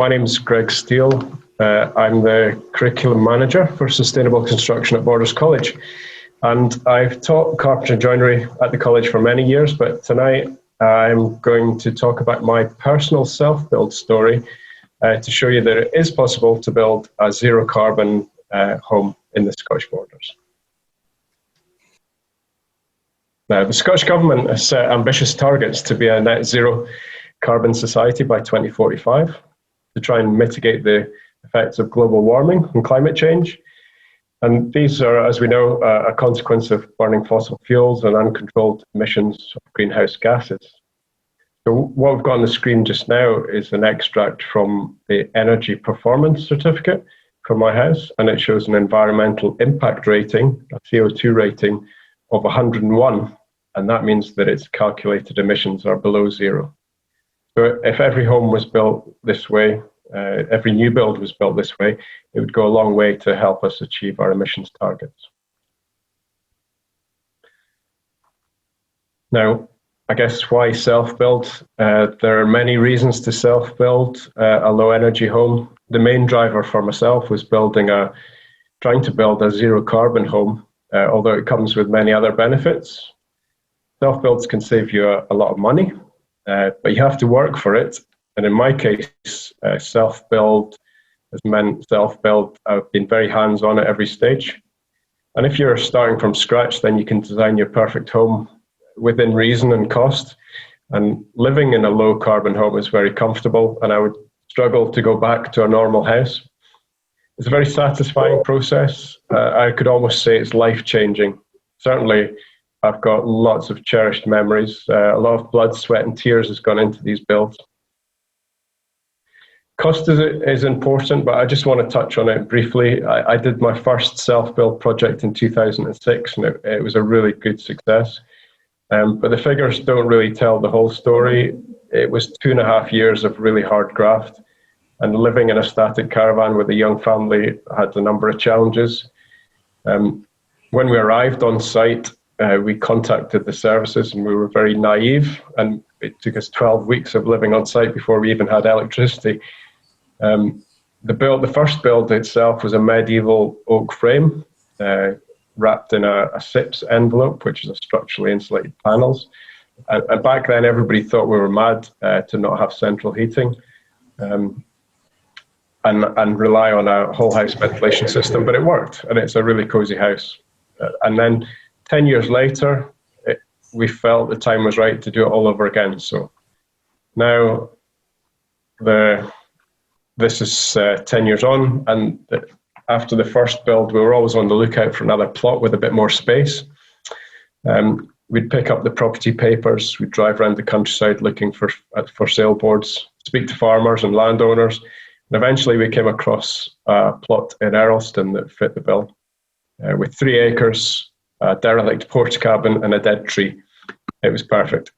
My name's Greg Steele. I'm the Curriculum Manager for Sustainable Construction at Borders College. And I've taught carpentry and joinery at the college for many years, but tonight I'm going to talk about my personal self-build story to show you that it is possible to build a zero carbon home in the Scottish Borders. Now, the Scottish Government has set ambitious targets to be a net zero carbon society by 2045 to try and mitigate the effects of global warming and climate change. And these are, as we know, a consequence of burning fossil fuels and uncontrolled emissions of greenhouse gases. So what we've got on the screen just now is an extract from the Energy Performance Certificate for my house, and it shows an environmental impact rating, a CO2 rating of 101, and that means that its calculated emissions are below zero. So if every home was built this way, every new build was built this way, it would go a long way to help us achieve our emissions targets. Now, I guess why self-build? There are many reasons to self-build a low-energy home. The main driver for myself was trying to build a zero-carbon home, although it comes with many other benefits. Self-builds can save you a lot of money, but you have to work for it. And in my case, self-build has meant self-build. I've been very hands-on at every stage. And if you're starting from scratch, then you can design your perfect home within reason and cost. And living in a low-carbon home is very comfortable, and I would struggle to go back to a normal house. It's a very satisfying process. I could almost say it's life-changing. Certainly, I've got lots of cherished memories. A lot of blood, sweat, and tears has gone into these builds. Cost is important, but I just want to touch on it briefly. I did my first self-build project in 2006, and it was a really good success. But the figures don't really tell the whole story. It was 2.5 years of really hard graft, and living in a static caravan with a young family had a number of challenges. When we arrived on site, we contacted the services, and we were very naive, and it took us 12 weeks of living on site before we even had electricity. The first build itself was a medieval oak frame wrapped in a SIPS envelope, which is a structurally insulated panels. And back then, everybody thought we were mad to not have central heating and rely on a whole house ventilation system, but it worked, and it's a really cozy house. And then 10 years later, we felt the time was right to do it all over again. So now this is 10 years on, and after the first build, we were always on the lookout for another plot with a bit more space. We'd pick up the property papers, we'd drive around the countryside looking for sale boards, speak to farmers and landowners, and eventually we came across a plot in Earlston that fit the bill, with 3 acres, a derelict porch cabin, and a dead tree. It was perfect.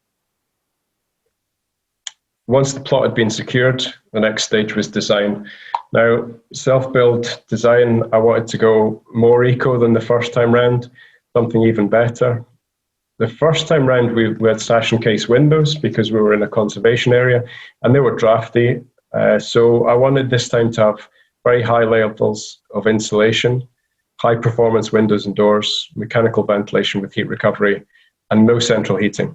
Once the plot had been secured, the next stage was design. Now, self-build design, I wanted to go more eco than the first time round, something even better. The first time round, we had sash and case windows because we were in a conservation area, and they were drafty. So I wanted this time to have very high levels of insulation, high performance windows and doors, mechanical ventilation with heat recovery, and no central heating.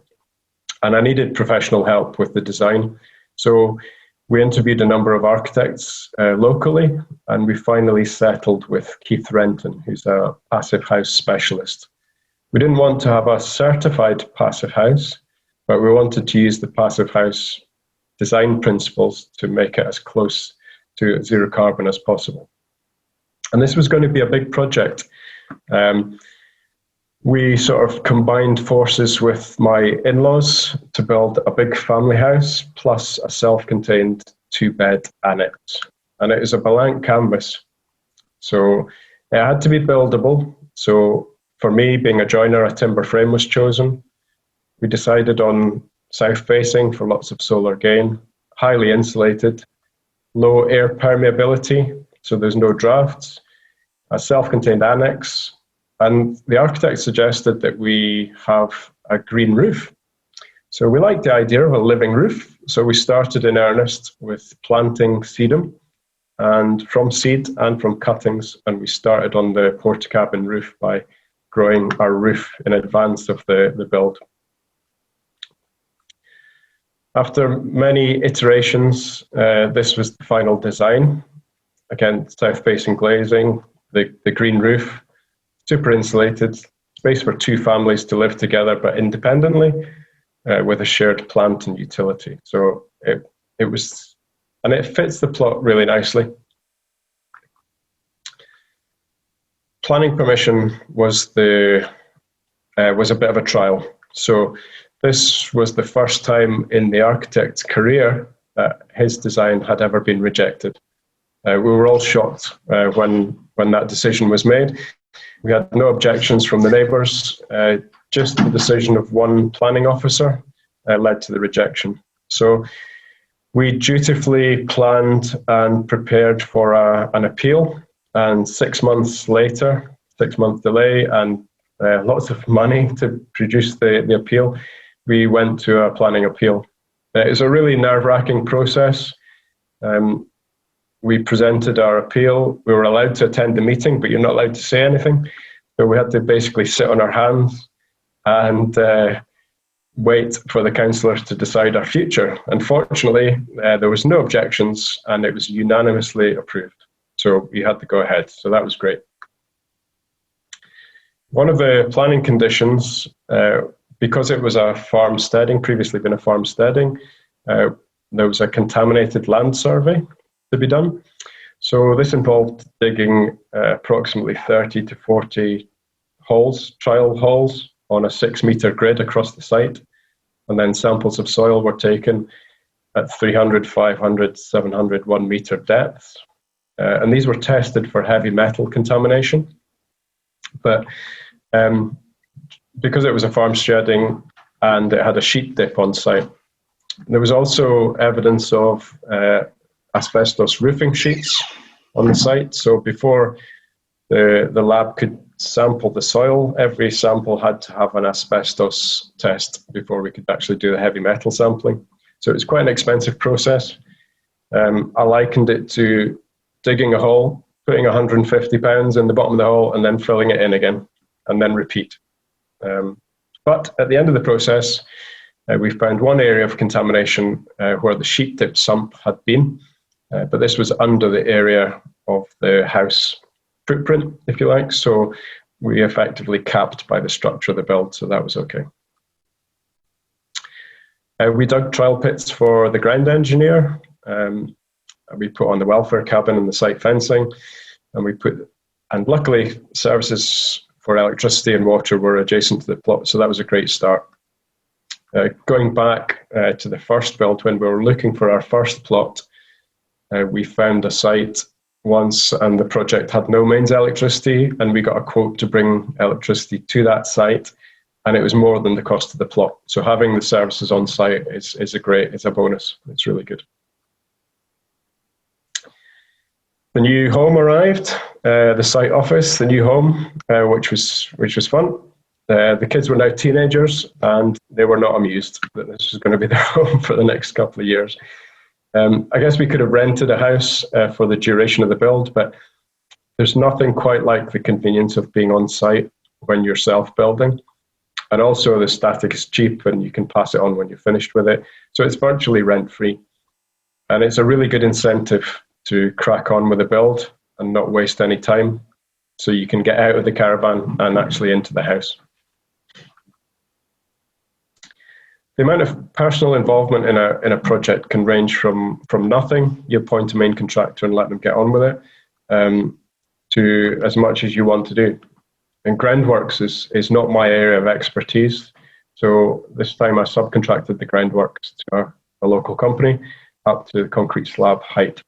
And I needed professional help with the design. So we interviewed a number of architects locally, and we finally settled with Keith Renton, who's a passive house specialist. We didn't want to have a certified passive house, but we wanted to use the passive house design principles to make it as close to zero carbon as possible. And this was going to be a big project. We sort of combined forces with my in-laws to build a big family house plus a self-contained 2-bed annex. And it is a blank canvas. So it had to be buildable. So for me, being a joiner, a timber frame was chosen. We decided on south-facing for lots of solar gain, highly insulated, low air permeability, so there's no drafts, a self-contained annex, and the architect suggested that we have a green roof. So we liked the idea of a living roof. So we started in earnest with planting sedum, and from seed and from cuttings, and we started on the Portakabin roof by growing our roof in advance of the build. After many iterations, this was the final design. Again, south-facing glazing, the green roof, super insulated, space for two families to live together but independently, with a shared plant and utility. So it was, and it fits the plot really nicely. Planning permission was a bit of a trial. So this was the first time in the architect's career that his design had ever been rejected. We were all shocked when that decision was made. We had no objections from the neighbours. Just the decision of one planning officer led to the rejection. So we dutifully planned and prepared for an appeal, and 6 months later, 6-month delay and lots of money to produce the appeal, we went to a planning appeal. It was a really nerve-wracking process. We presented our appeal. We were allowed to attend the meeting, but you're not allowed to say anything. So we had to basically sit on our hands and wait for the councillors to decide our future. Unfortunately, there was no objections and it was unanimously approved. So we had to go ahead. So that was great. One of the planning conditions, because it was a farmsteading, previously been a farmsteading, there was a contaminated land survey to be done. So this involved digging approximately 30 to 40 holes, trial holes, on a 6-metre grid across the site. And then samples of soil were taken at 300, 500, 700, 1 metre depths. And these were tested for heavy metal contamination. But because it was a farm shedding and it had a sheep dip on site, there was also evidence of asbestos roofing sheets on the site. So before the lab could sample the soil, every sample had to have an asbestos test before we could actually do the heavy metal sampling. So it was quite an expensive process. I likened it to digging a hole, putting 150 pounds in the bottom of the hole and then filling it in again, and then repeat. But at the end of the process, we found one area of contamination where the sheep dip sump had been, but this was under the area of the house footprint, if you like, so we effectively capped by the structure of the build, so that was okay. We dug trial pits for the ground engineer. We put on the welfare cabin and the site fencing, and luckily services for electricity and water were adjacent to the plot, so that was a great start. Going back to the first build, when we were looking for our first plot, we found a site once and the project had no mains electricity, and we got a quote to bring electricity to that site, and it was more than the cost of the plot. So having the services on site is a bonus. It's really good. The new home arrived, the site office, the new home, which was fun. The kids were now teenagers and they were not amused that this was going to be their home for the next couple of years. I guess we could have rented a house for the duration of the build, but there's nothing quite like the convenience of being on site when you're self-building. And also the static is cheap and you can pass it on when you're finished with it. So it's virtually rent-free. And it's a really good incentive to crack on with the build and not waste any time, so you can get out of the caravan and actually into the house. The amount of personal involvement in a project can range from nothing, you appoint a main contractor and let them get on with it, to as much as you want to do. And groundworks is not my area of expertise, so this time I subcontracted the groundworks to a local company up to the concrete slab height.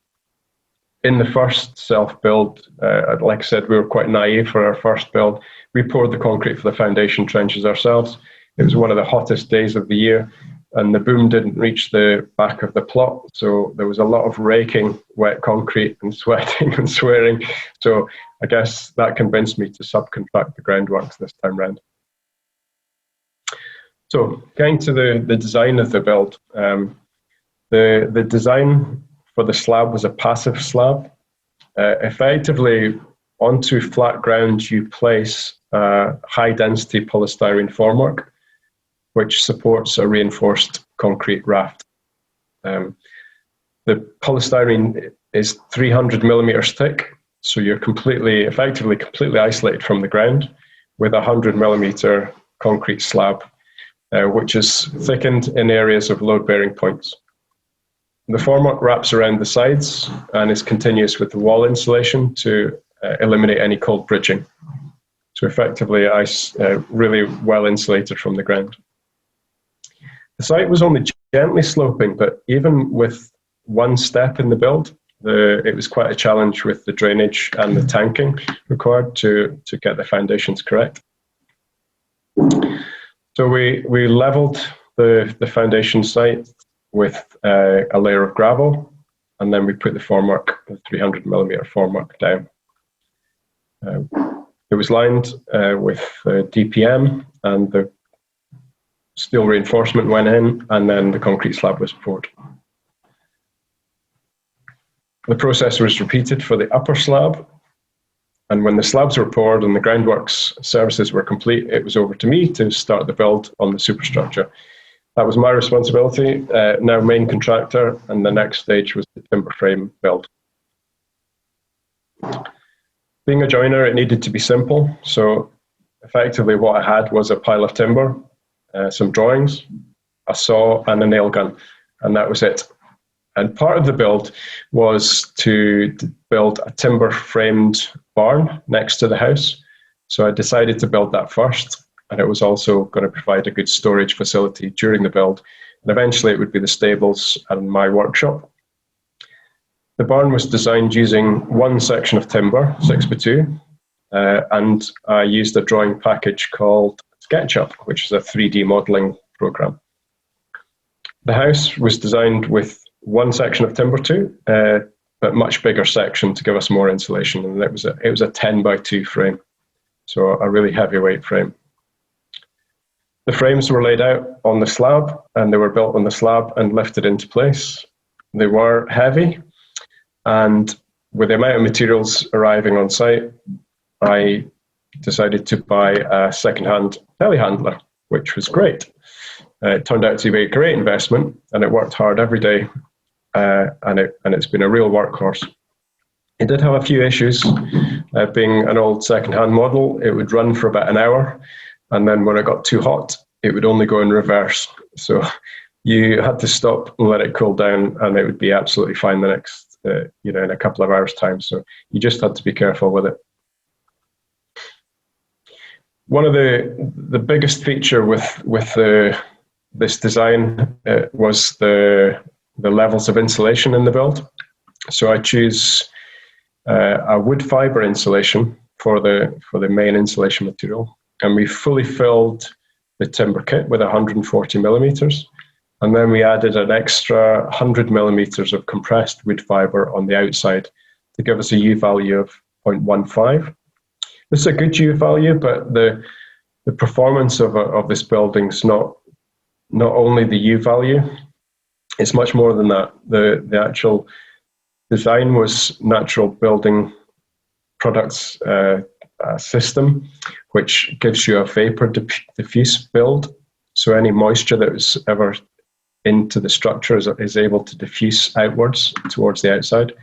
In the first self-build, like I said, we were quite naive for our first build. We poured the concrete for the foundation trenches ourselves. It was one of the hottest days of the year, and the boom didn't reach the back of the plot, so there was a lot of raking wet concrete and sweating and swearing. So I guess that convinced me to subcontract the groundworks this time round. So getting to the design of the build, the design for the slab was a passive slab. Effectively, onto flat ground, you place high-density polystyrene formwork, which supports a reinforced concrete raft. The polystyrene is 300 millimeters thick, so you're effectively completely isolated from the ground with a 100 millimeter concrete slab, which is thickened in areas of load-bearing points. The formwork wraps around the sides and is continuous with the wall insulation to eliminate any cold bridging. So effectively, really well insulated from the ground. The site was only gently sloping, but even with one step in the build, it was quite a challenge with the drainage and the tanking required to get the foundations correct. So we leveled the foundation site with a layer of gravel, and then we put the 300 millimeter formwork down. It was lined with DPM, and the steel reinforcement went in, and then the concrete slab was poured. The process was repeated for the upper slab, and when the slabs were poured and the groundworks services were complete, it was over to me to start the build on the superstructure. That was my responsibility, now main contractor, and the next stage was the timber frame build. Being a joiner, it needed to be simple, so effectively what I had was a pile of timber, some drawings, a saw, and a nail gun, and that was it. And part of the build was to build a timber-framed barn next to the house, so I decided to build that first. And it was also going to provide a good storage facility during the build. And eventually it would be the stables and my workshop. The barn was designed using one section of timber, 6x2, and I used a drawing package called SketchUp, which is a 3D modeling program. The house was designed with one section of timber too, but much bigger section to give us more insulation. And it was a 10x2 frame, so a really heavyweight frame. The frames were laid out on the slab, and they were built on the slab and lifted into place. They were heavy, and with the amount of materials arriving on site, I decided to buy a second-hand telehandler, which was great. It turned out to be a great investment, and it worked hard every day, and it's been a real workhorse. It did have a few issues. Being an old second-hand model, it would run for about an hour, and then when it got too hot, it would only go in reverse. So you had to stop and let it cool down, and it would be absolutely fine the next, in a couple of hours' time. So you just had to be careful with it. One of the biggest feature with this design was the levels of insulation in the build. So I choose a wood fiber insulation for the main insulation material. And we fully filled the timber kit with 140 millimeters. And then we added an extra 100 millimeters of compressed wood fiber on the outside to give us a U value of 0.15. This is a good U value, but the performance of this building is not only the U value, it's much more than that. The actual design was Natural Building Products system, which gives you a vapor diffuse build. So any moisture that was ever into the structure is able to diffuse outwards towards the outside.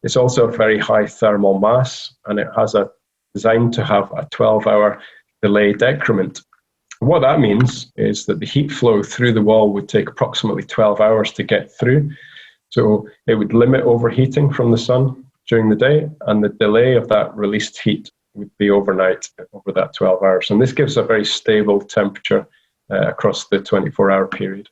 It's also a very high thermal mass, and it has a designed to have a 12-hour delay decrement. What that means is that the heat flow through the wall would take approximately 12 hours to get through. So it would limit overheating from the sun during the day, and the delay of that released heat would be overnight over that 12 hours. And this gives a very stable temperature across the 24-hour period.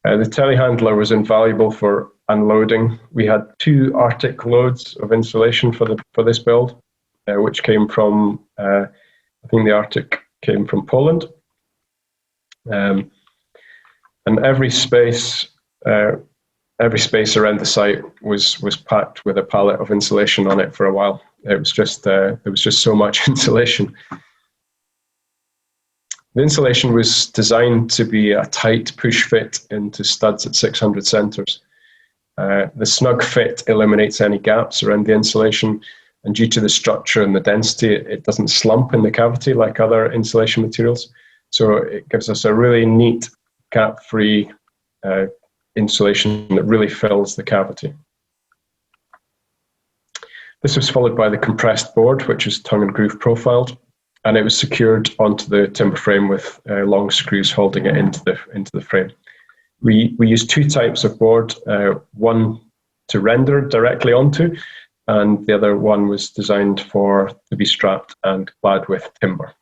The telehandler was invaluable for unloading. We had 2 Arctic loads of insulation for this build, which came from, I think the Arctic came from Poland. And every space around the site was packed with a pallet of insulation on it for a while. It was just there was just so much insulation. The insulation was designed to be a tight push fit into studs at 600 centres. The snug fit eliminates any gaps around the insulation, and due to the structure and the density, it doesn't slump in the cavity like other insulation materials. So it gives us a really neat, gap-free insulation that really fills the cavity. This was followed by the compressed board, which is tongue and groove profiled, and it was secured onto the timber frame with long screws holding it into the frame. We used two types of board, one to render directly onto, and the other one was designed to be strapped and clad with timber.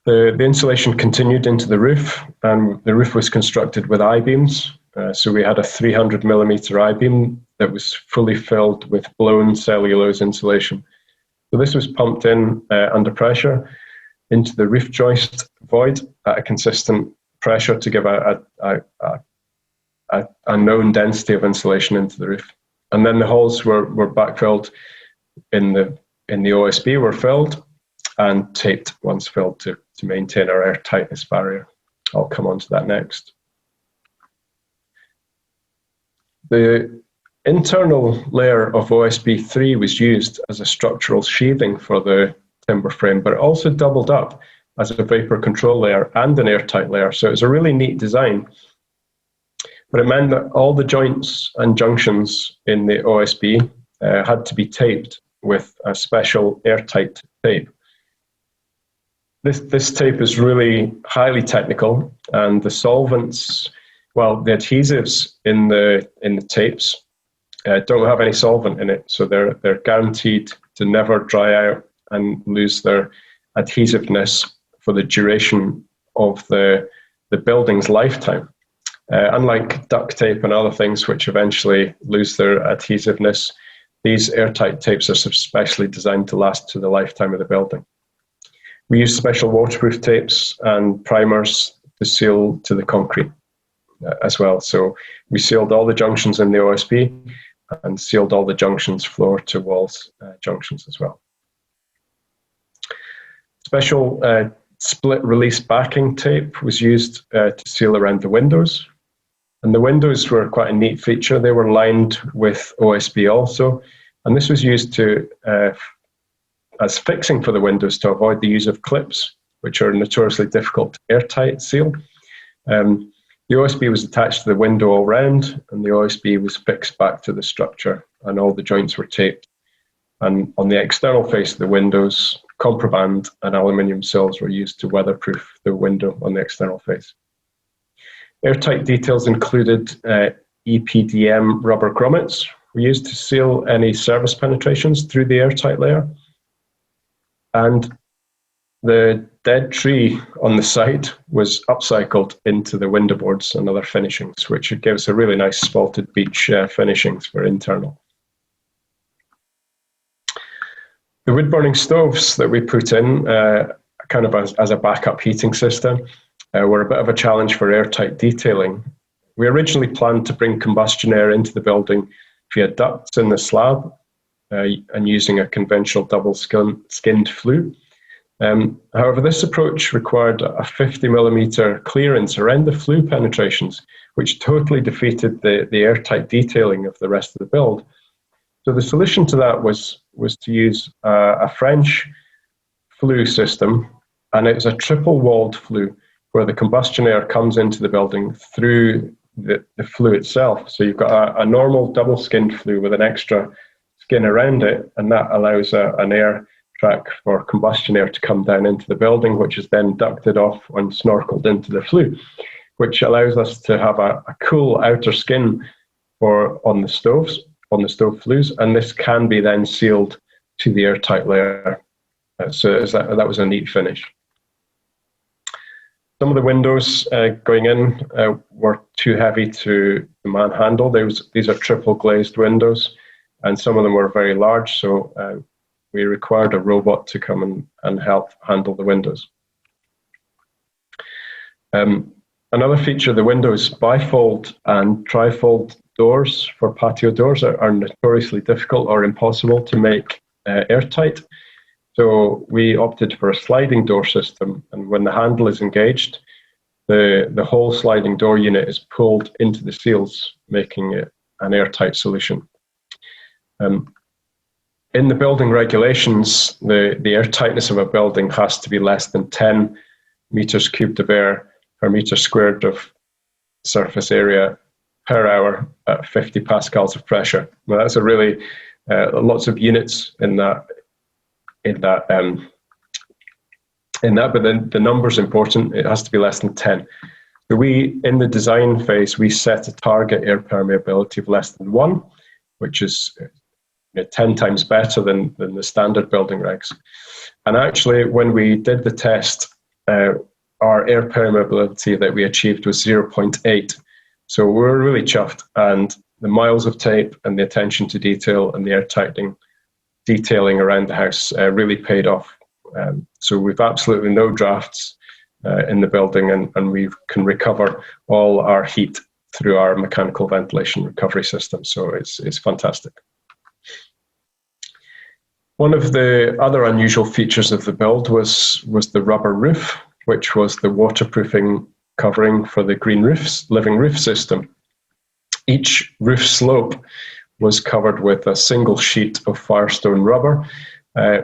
The insulation continued into the roof, and the roof was constructed with I-beams. So we had a 300mm I-beam that was fully filled with blown cellulose insulation. So this was pumped in under pressure into the roof joist void at a consistent pressure to give a known density of insulation into the roof. And then the holes were backfilled in the OSB, were filled and taped once filled to maintain our airtightness barrier. I'll come on to that next. The internal layer of OSB3 was used as a structural sheathing for the timber frame, but it also doubled up as a vapor control layer and an airtight layer. So it was a really neat design, but it meant that all the joints and junctions in the OSB had to be taped with a special airtight tape. This tape is really highly technical, and the solvents, well, the adhesives in the tapes don't have any solvent in it, so they're guaranteed to never dry out and lose their adhesiveness for the duration of the building's lifetime. Unlike duct tape and other things which eventually lose their adhesiveness, these airtight tapes are specially designed to last to the lifetime of the building. We use special waterproof tapes and primers to seal to the concrete as well. So we sealed all the junctions in the OSB and sealed all the junctions floor to walls junctions as well. Special split release backing tape was used to seal around the windows. And the windows were quite a neat feature. They were lined with OSB also. And this was used as fixing for the windows to avoid the use of clips, which are notoriously difficult to airtight seal. The OSB was attached to the window all round, and the OSB was fixed back to the structure, and all the joints were taped. And on the external face of the windows, contraband and aluminium sills were used to weatherproof the window on the external face. Airtight details included EPDM rubber grommets were used to seal any surface penetrations through the airtight layer. And the dead tree on the site was upcycled into the window boards and other finishings, which gives a really nice spalted beach finishings for internal. The wood burning stoves that we put in, kind of as a backup heating system, were a bit of a challenge for airtight detailing. We originally planned to bring combustion air into the building via ducts in the slab and using a conventional double-skinned flue. However, this approach required a 50mm clearance around the flue penetrations, which totally defeated the airtight detailing of the rest of the build. So the solution to that was to use a French flue system, and it was a triple-walled flue where the combustion air comes into the building through the flue itself. So you've got a normal double-skinned flue with an extra skin around it, and that allows an air track for combustion air to come down into the building, which is then ducted off and snorkeled into the flue, which allows us to have a cool outer skin on the stove flues, and this can be then sealed to the airtight layer. So that was a neat finish. Some of the windows going in were too heavy to manhandle. These are triple glazed windows, and some of them were very large, so we required a robot to come and help handle the windows. Another feature of the windows, bifold and trifold doors for patio doors are notoriously difficult or impossible to make airtight. So we opted for a sliding door system, and when the handle is engaged, the whole sliding door unit is pulled into the seals, making it an airtight solution. In the building regulations, the airtightness of a building has to be less than 10 meters cubed of air per meter squared of surface area per hour at 50 pascals of pressure. Now that's a really lots of units in that. But then the number's important. It has to be less than 10. So we, in the design phase, we set a target air permeability of less than 1, which is 10 times better than the standard building regs. And actually, when we did the test, our air permeability that we achieved was 0.8. So we were really chuffed, and the miles of tape and the attention to detail and the air tightening detailing around the house really paid off. So we've absolutely no drafts in the building, and we can recover all our heat through our mechanical ventilation recovery system. So it's fantastic. One of the other unusual features of the build was the rubber roof, which was the waterproofing covering for the green roofs, living roof system. Each roof slope was covered with a single sheet of Firestone rubber,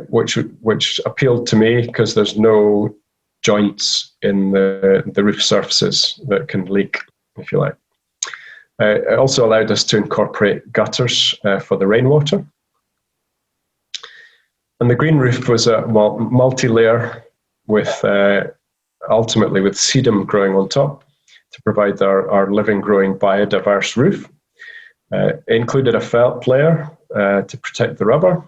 which appealed to me because there's no joints in the roof surfaces that can leak, if you like. It also allowed us to incorporate gutters for the rainwater. And the green roof was a multi-layer with ultimately with sedum growing on top to provide our living, growing, biodiverse roof. It included a felt layer to protect the rubber,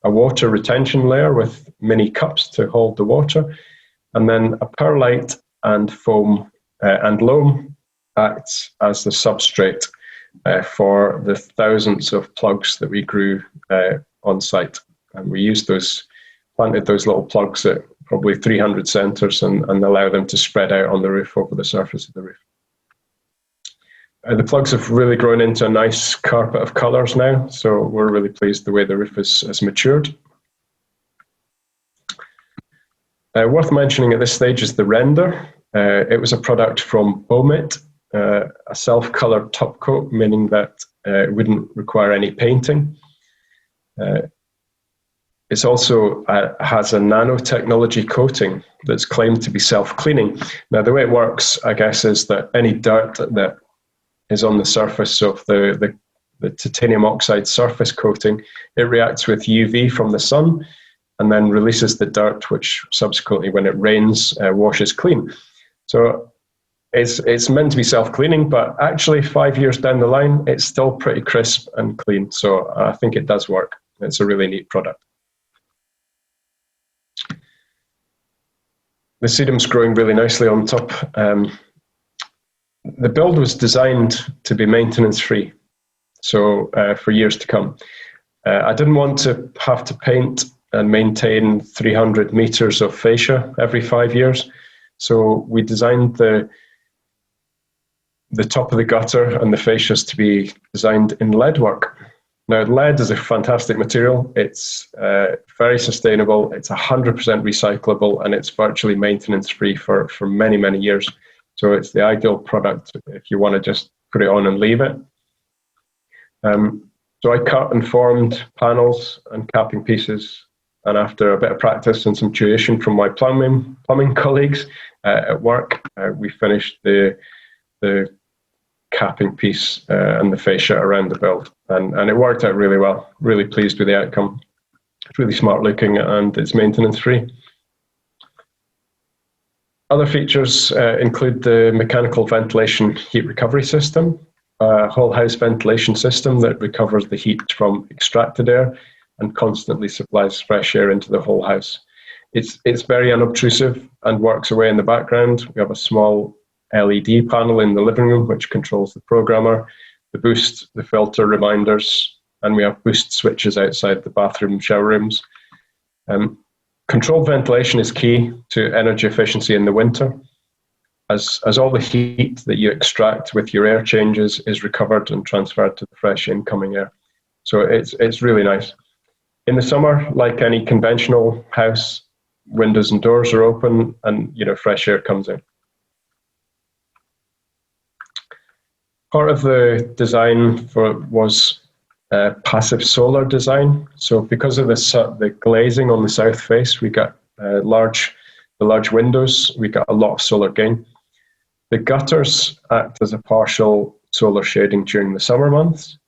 a water retention layer with mini cups to hold the water, and then a perlite and foam and loam acts as the substrate for the thousands of plugs that we grew on site. And we used planted those little plugs at probably 300 centres and allow them to spread out on the roof over the surface of the roof. The plugs have really grown into a nice carpet of colours now, so we're really pleased the way the roof has matured. Worth mentioning at this stage is the render. It was a product from Bomit, a self-coloured top coat, meaning that it wouldn't require any painting. It also has a nanotechnology coating that's claimed to be self-cleaning. Now, the way it works, I guess, is that any dirt that is on the surface of the titanium oxide surface coating, it reacts with UV from the sun and then releases the dirt, which subsequently, when it rains, washes clean. So it's meant to be self-cleaning, but actually 5 years down the line, it's still pretty crisp and clean. So I think it does work. It's a really neat product. The sedum's growing really nicely on top. The build was designed to be maintenance-free, so for years to come. I didn't want to have to paint and maintain 300 meters of fascia every 5 years, so we designed the top of the gutter and the fascias to be designed in lead work. Now, lead is a fantastic material. It's very sustainable. It's 100% recyclable, and it's virtually maintenance-free for many, many years. So it's the ideal product if you want to just put it on and leave it. So I cut and formed panels and capping pieces, and after a bit of practice and some tuition from my plumbing colleagues at work, we finished the capping piece and the fascia around the build, and it worked out really well. Really pleased with the outcome. It's really smart looking, and it's maintenance free. Other features include the mechanical ventilation heat recovery system, a whole house ventilation system that recovers the heat from extracted air and constantly supplies fresh air into the whole house. It's very unobtrusive and works away in the background. We have a small LED panel in the living room which controls the programmer, the boost, the filter reminders, and we have boost switches outside the bathroom shower rooms. Controlled ventilation is key to energy efficiency in the winter, as all the heat that you extract with your air changes is recovered and transferred to the fresh incoming air. So it's really nice. In the summer, like any conventional house, windows and doors are open, and fresh air comes in. Part of the design was passive solar design. So because of the glazing on the south face, we got the large windows. We got a lot of solar gain. The gutters act as a partial solar shading during the summer months,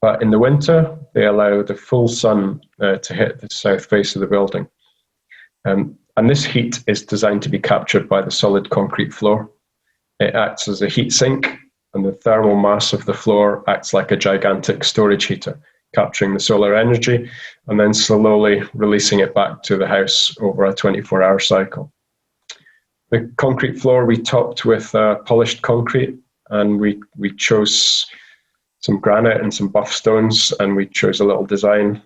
but in the winter they allow the full sun to hit the south face of the building. And this heat is designed to be captured by the solid concrete floor. It acts as a heat sink, and the thermal mass of the floor acts like a gigantic storage heater, capturing the solar energy and then slowly releasing it back to the house over a 24-hour cycle. The concrete floor we topped with polished concrete, and we chose some granite and some buff stones, and we chose a little design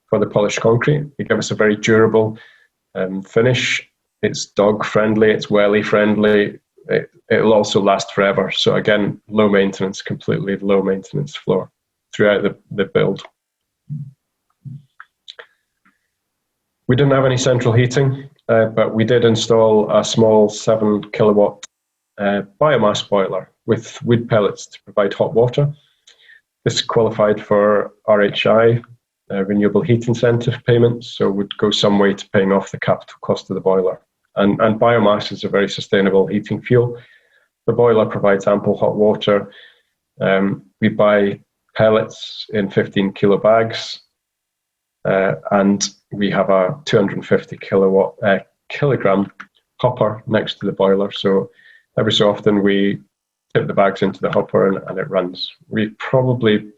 for the polished concrete. It gave us a very durable finish. It's dog friendly, it's welly friendly. It'll also last forever. So again, low maintenance, completely low maintenance floor throughout the build. We didn't have any central heating, but we did install a small 7 kilowatt biomass boiler with wood pellets to provide hot water. This qualified for RHI, renewable heat incentive payments, so would go some way to paying off the capital cost of the boiler. And biomass is a very sustainable heating fuel. The boiler provides ample hot water. We buy pellets in 15 kilo bags, and we have a 250 kilogram hopper next to the boiler. So every so often we tip the bags into the hopper and it runs. We probably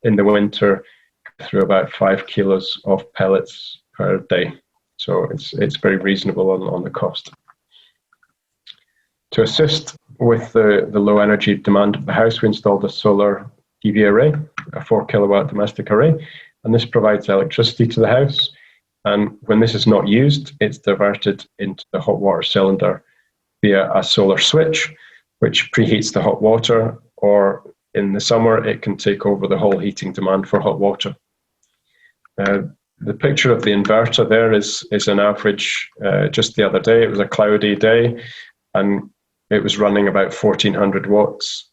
in the winter through about 5 kilos of pellets per day. So it's very reasonable on the cost. To assist with the low energy demand of the house, we installed a solar PV array, a 4 kilowatt domestic array, and this provides electricity to the house. And when this is not used, it's diverted into the hot water cylinder via a solar switch, which preheats the hot water, or in the summer, it can take over the whole heating demand for hot water. The picture of the inverter there is an average. Just the other day, it was a cloudy day, and it was running about 1400 watts,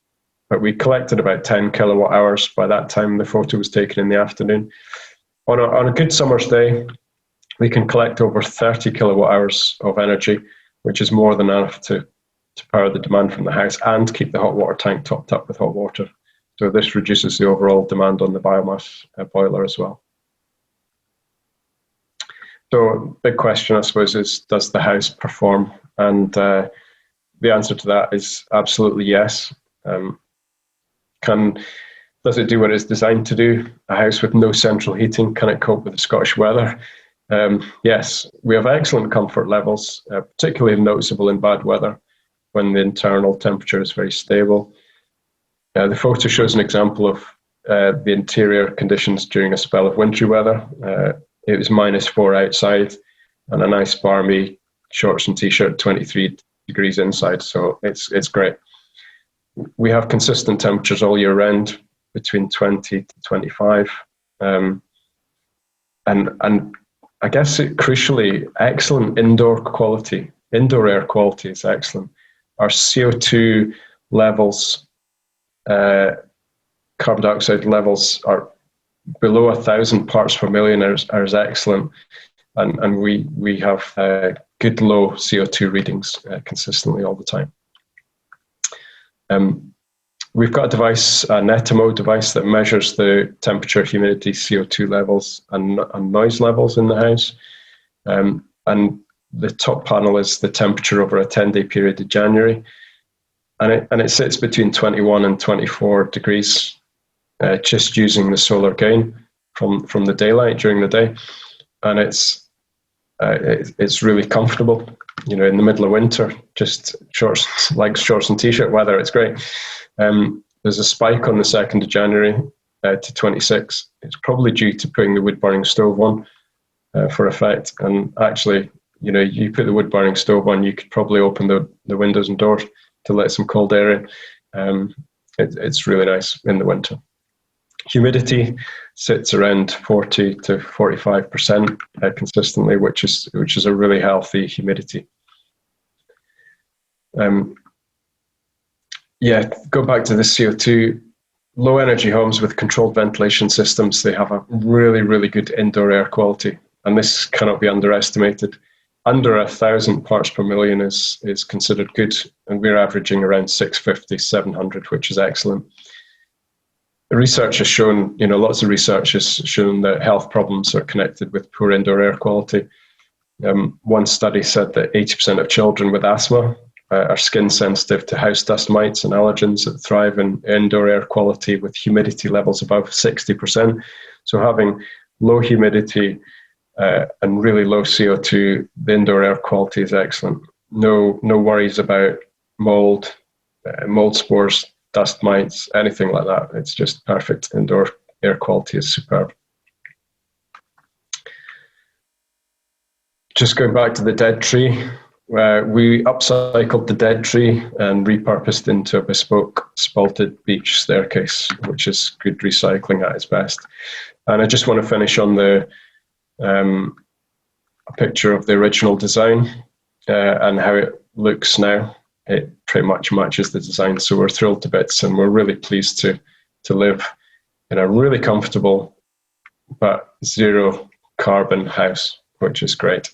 but we collected about 10 kilowatt hours by that time the photo was taken in the afternoon. On a good summer's day, we can collect over 30 kilowatt hours of energy, which is more than enough to power the demand from the house and keep the hot water tank topped up with hot water. So this reduces the overall demand on the biomass boiler as well. So big question, I suppose, is does the house perform? And the answer to that is absolutely yes. Does it do what it's designed to do? A house with no central heating, can it cope with the Scottish weather? Yes, we have excellent comfort levels, particularly noticeable in bad weather when the internal temperature is very stable. The photo shows an example of the interior conditions during a spell of wintry weather. It was -4 outside and a nice balmy shorts and t-shirt, 23 degrees inside. So it's great. We have consistent temperatures all year round, between 20 to 25. And I guess crucially, excellent indoor quality. Indoor air quality is excellent. Our CO2 levels, carbon dioxide levels are below 1,000 parts per million are excellent, and we have good low CO2 readings consistently all the time. We've got a device, a Netamo device, that measures the temperature, humidity, CO2 levels, and noise levels in the house. And the top panel is the temperature over a 10-day period in January, and it sits between 21 and 24 degrees. Just using the solar gain from the daylight during the day, and it's really comfortable. In the middle of winter, just shorts and t-shirt weather, it's great. There's a spike on the 2nd of January to 26. It's probably due to putting the wood burning stove on for effect. And actually, you put the wood burning stove on, you could probably open the windows and doors to let some cold air in. It's really nice in the winter. Humidity sits around 40 to 45% consistently, which is a really healthy humidity. Go back to the CO2. Low energy homes with controlled ventilation systems, they have a really, really good indoor air quality, and this cannot be underestimated. Under 1,000 parts per million is considered good, and we're averaging around 650, 700, which is excellent. The research has shown, lots of research has shown that health problems are connected with poor indoor air quality. One study said that 80% of children with asthma are skin sensitive to house dust mites and allergens that thrive in indoor air quality with humidity levels above 60%. So having low humidity and really low CO2, the indoor air quality is excellent. No worries about mold spores, dust mites, anything like that. It's just perfect. Indoor air quality is superb. Just going back to the dead tree, we upcycled the dead tree and repurposed into a bespoke spalted beach staircase, which is good recycling at its best. And I just want to finish on a picture of the original design and how it looks now. It pretty much matches the design, so we're thrilled to bits, and we're really pleased to live in a really comfortable but zero carbon house, which is great.